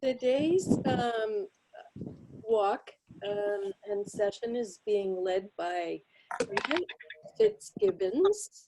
Today's walk and session is being led by Brighid FitzGibbons.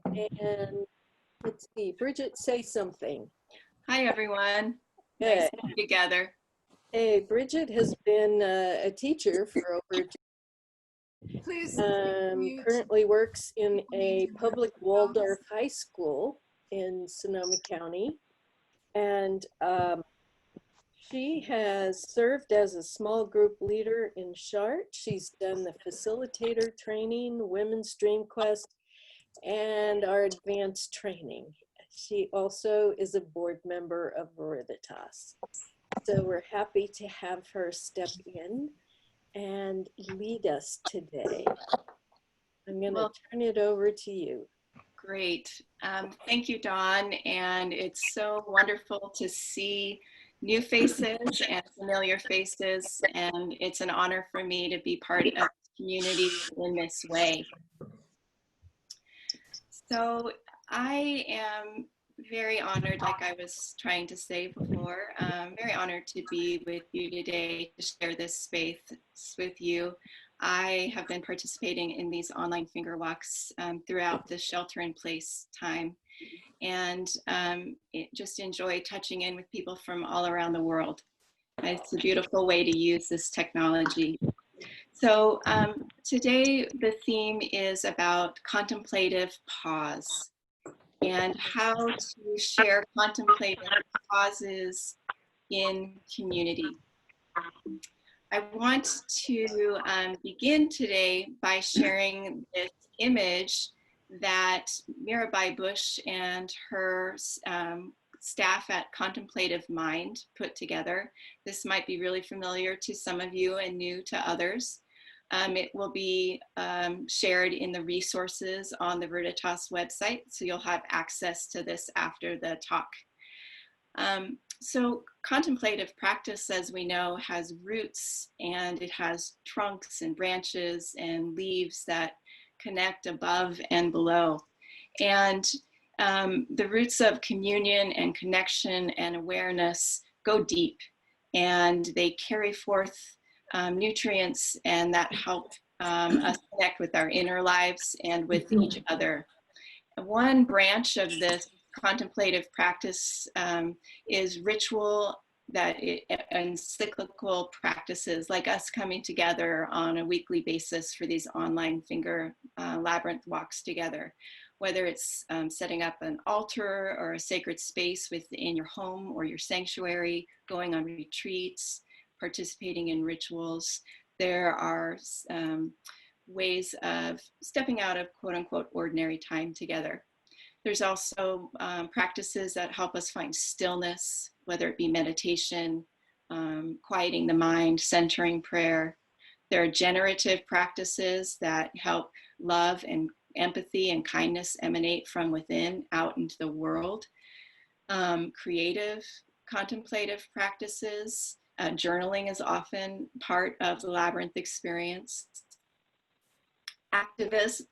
And let's see, Bridget, say something. Hi, everyone. Good. Nice to be together. Hey, Bridget has been a teacher for over Please. currently works in a public Waldorf high school in Sonoma County. And she has served as a small group leader in SHART. She's done the facilitator training, Women's Dream Quest, and our advanced training. She also is a board member of Veritas. So we're happy to have her step in and lead us today. I'm going to turn it over to you. Great. Thank you, Dawn. And it's so wonderful to see new faces and familiar faces. And it's an honor for me to be part of the community in this way. So I am very honored, like I was trying to say before, very honored to be with you today to share this space with you. I have been participating in these online finger walks throughout the shelter-in-place time, and just enjoy touching in with people from all around the world. It's a beautiful way to use this technology. So today the theme is about contemplative pause and how to share contemplative pauses in community. I want to begin today by sharing this image that Mirabai Bush and her staff at Contemplative Mind put together. This might be really familiar to some of you and new to others. It will be shared in the resources on the Veritas website, so you'll have access to this after the talk. So contemplative practice, as we know, has roots, and it has trunks and branches and leaves that connect above and below. And the roots of communion and connection and awareness go deep, and they carry forth nutrients, and that help us connect with our inner lives and with each other. One branch of this contemplative practice is ritual and cyclical practices, like us coming together on a weekly basis for these online finger labyrinth walks together. Whether it's setting up an altar or a sacred space within your home or your sanctuary, going on retreats, participating in rituals, there are ways of stepping out of quote unquote ordinary time together. There's also practices that help us find stillness, whether it be meditation, quieting the mind, centering prayer. There are generative practices that help love and empathy and kindness emanate from within out into the world. Creative, contemplative practices. Journaling is often part of the labyrinth experience.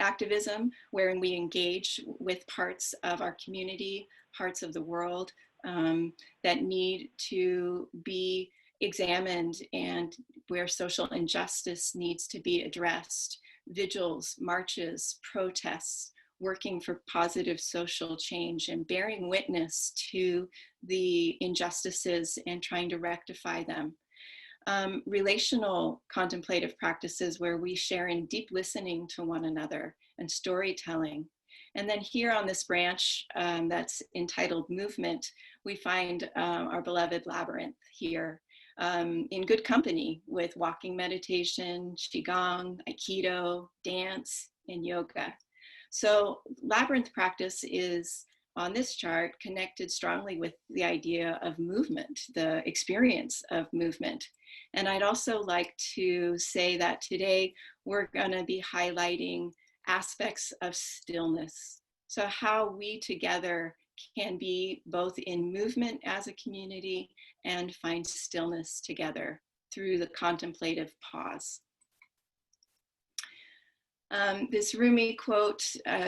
Activism, wherein we engage with parts of our community, parts of the world that need to be examined, and where social injustice needs to be addressed. Vigils, marches, protests, working for positive social change and bearing witness to the injustices and trying to rectify them. Relational contemplative practices where we share in deep listening to one another and storytelling. And then here on this branch that's entitled Movement, we find our beloved Labyrinth here in good company with walking meditation, Qigong, Aikido, dance, and yoga. So Labyrinth practice is, on this chart, connected strongly with the idea of movement, the experience of movement. And I'd also like to say that today we're going to be highlighting aspects of stillness. So how we together can be both in movement as a community and find stillness together through the contemplative pause. This Rumi quote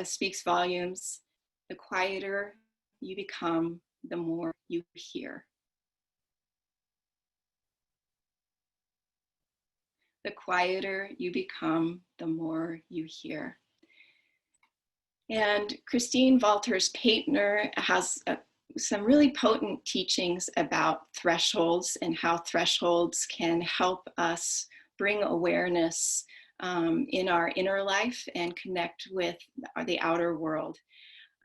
speaks volumes. The quieter you become, the more you hear. The quieter you become, the more you hear. And Christine Walters Paintner has some really potent teachings about thresholds and how thresholds can help us bring awareness in our inner life and connect with the outer world,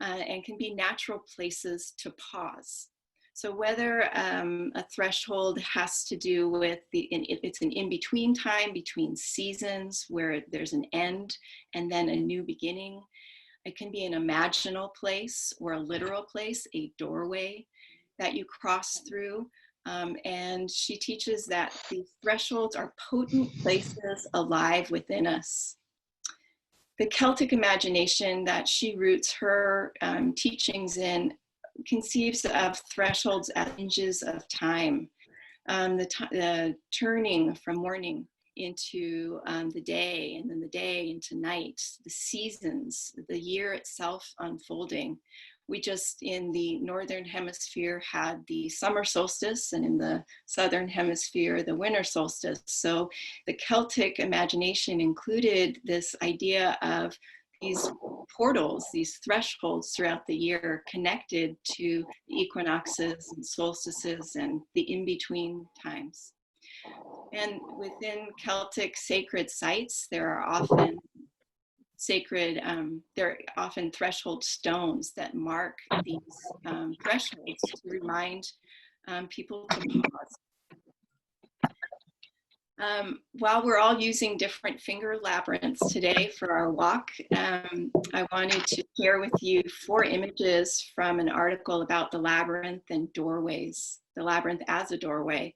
and can be natural places to pause. So whether a threshold has to do with it's an in-between time between seasons where there's an end and then a new beginning. It can be an imaginal place or a literal place, a doorway that you cross through. And she teaches that these thresholds are potent places alive within us. The Celtic imagination that she roots her teachings in conceives of thresholds as hinges of time, the turning from morning into the day, and then the day into night, the seasons, the year itself unfolding. We just in the Northern Hemisphere had the summer solstice, and in the Southern Hemisphere, the winter solstice. So the Celtic imagination included this idea of these portals, these thresholds throughout the year connected to the equinoxes and solstices and the in-between times. And within Celtic sacred sites, there are often threshold stones that mark these thresholds to remind people to pause. While we're all using different finger labyrinths today for our walk, I wanted to share with you 4 images from an article about the labyrinth and doorways, the labyrinth as a doorway.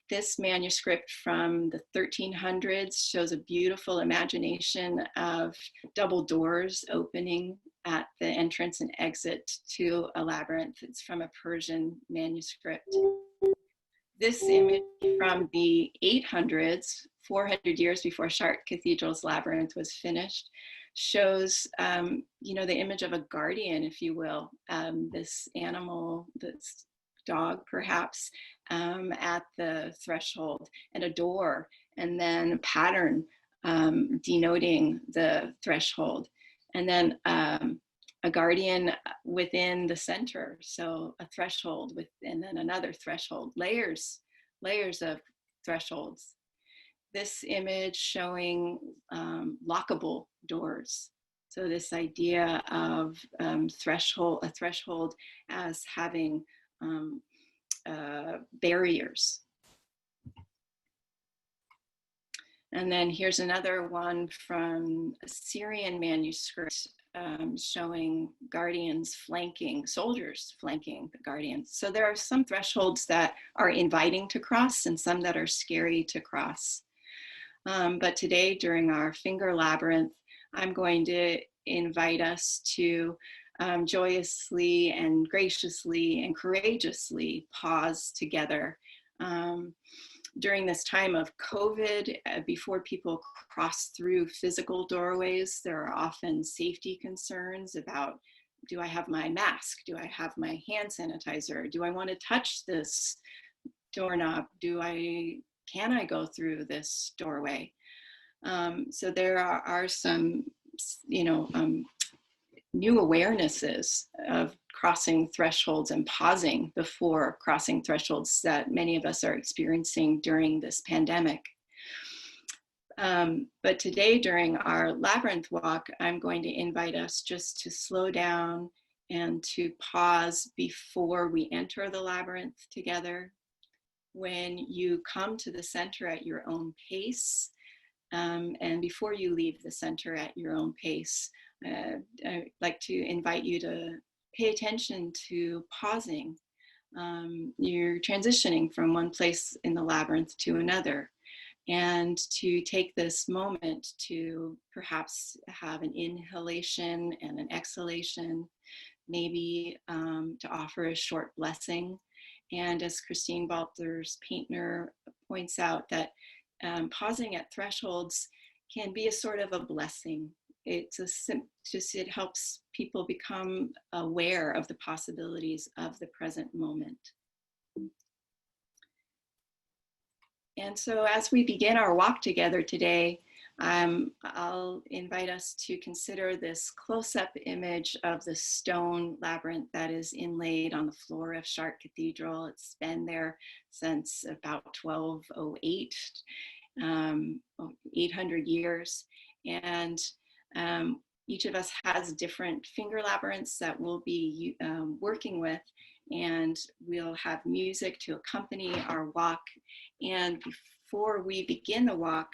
This manuscript from the 1300s shows a beautiful imagination of double doors opening at the entrance and exit to a labyrinth. It's from a Persian manuscript. This image from the 800s, 400 years before Chartres Cathedral's labyrinth was finished, shows, the image of a guardian, if you will, this animal, this dog perhaps, at the threshold, and a door, and then a pattern denoting the threshold, and then a guardian within the center. So a threshold and then another threshold, layers of thresholds. This image showing lockable doors. So this idea of a threshold as having barriers. And then here's another one from a Syrian manuscript showing soldiers flanking the guardians. So there are some thresholds that are inviting to cross and some that are scary to cross. But today during our finger labyrinth, I'm going to invite us to joyously and graciously and courageously pause together. During this time of COVID, before people cross through physical doorways, there are often safety concerns about, do I have my mask? Do I have my hand sanitizer? Do I want to touch this doorknob? Can I go through this doorway? So there are some, new awarenesses of crossing thresholds and pausing before crossing thresholds that many of us are experiencing during this pandemic. But today during our labyrinth walk, I'm going to invite us just to slow down and to pause before we enter the labyrinth together. When you come to the center at your own pace, and before you leave the center at your own pace, I'd like to invite you to pay attention to pausing. You're transitioning from one place in the labyrinth to another, and to take this moment to perhaps have an inhalation and an exhalation, maybe to offer a short blessing. And as Christine Walters Paintner points out, that pausing at thresholds can be a sort of a blessing. It helps people become aware of the possibilities of the present moment. And so as we begin our walk together today, I'll invite us to consider this close-up image of the stone labyrinth that is inlaid on the floor of Chartres Cathedral. It's been there since about 1208, 800 years. And each of us has different finger labyrinths that we'll be working with, and we'll have music to accompany our walk. And before we begin the walk,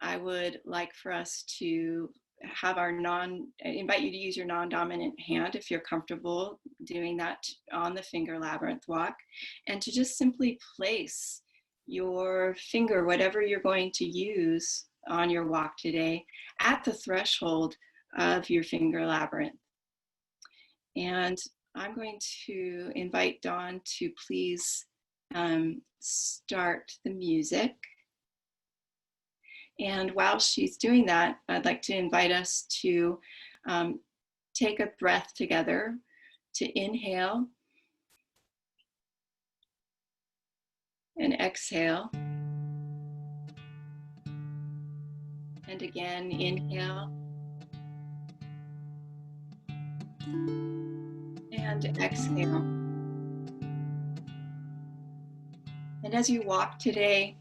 I would like for us to have invite you to use your non-dominant hand if you're comfortable doing that on the finger labyrinth walk, and to just simply place your finger, whatever you're going to use on your walk today, at the threshold of your finger labyrinth. And I'm going to invite Dawn to please start the music. And while she's doing that, I'd like to invite us to take a breath together, to inhale and exhale. And again, inhale and exhale. And as you walk today,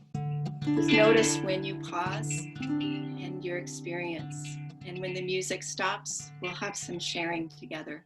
just notice when you pause and your experience. And when the music stops, we'll have some sharing together.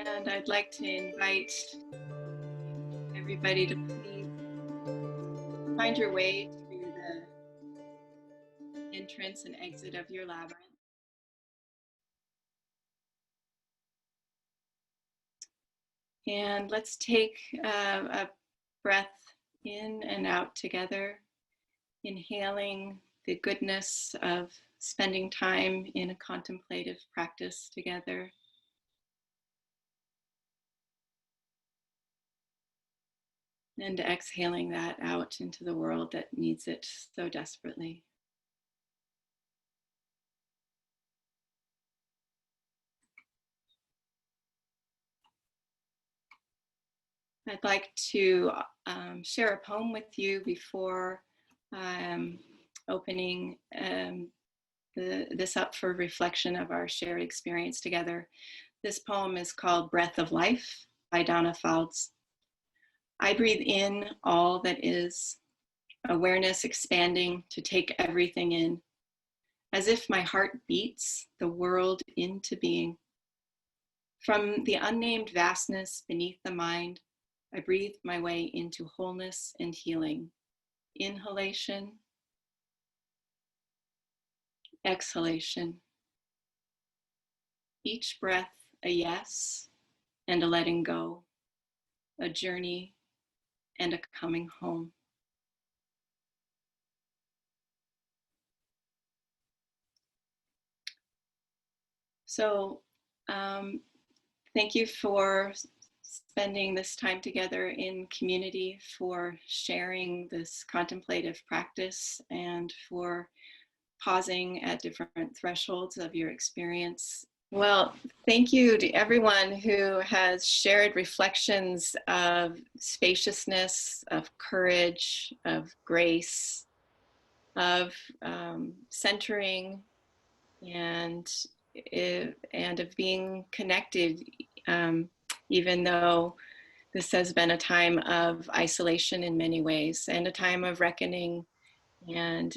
And I'd like to invite everybody to please find your way to the entrance and exit of your labyrinth. And let's take a breath in and out together, inhaling the goodness of spending time in a contemplative practice together. And exhaling that out into the world that needs it so desperately. I'd like to share a poem with you before opening this up for reflection of our shared experience together. This poem is called Breath of Life by Donna Fouts. I breathe in all that is, awareness expanding to take everything in, as if my heart beats the world into being. From the unnamed vastness beneath the mind, I breathe my way into wholeness and healing. Inhalation, exhalation. Each breath a yes and a letting go, a journey and a coming home. So thank you for spending this time together in community, for sharing this contemplative practice, and for pausing at different thresholds of your experience. Well, thank you to everyone who has shared reflections of spaciousness, of courage, of grace, of centering, and of being connected, even though this has been a time of isolation in many ways and a time of reckoning. And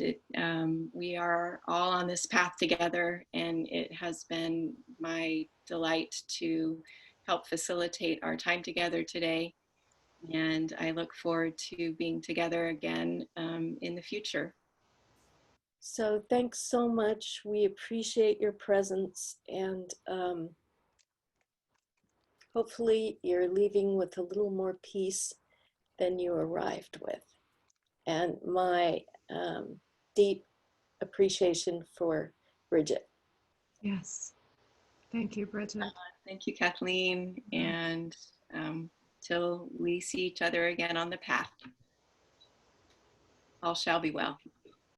we are all on this path together, and it has been my delight to help facilitate our time together today. And I look forward to being together again in the future. So thanks so much. We appreciate your presence, and hopefully you're leaving with a little more peace than you arrived with. And my deep appreciation for Bridget. Yes. Thank you, Bridget. Thank you, Kathleen. And till we see each other again on the path, all shall be well.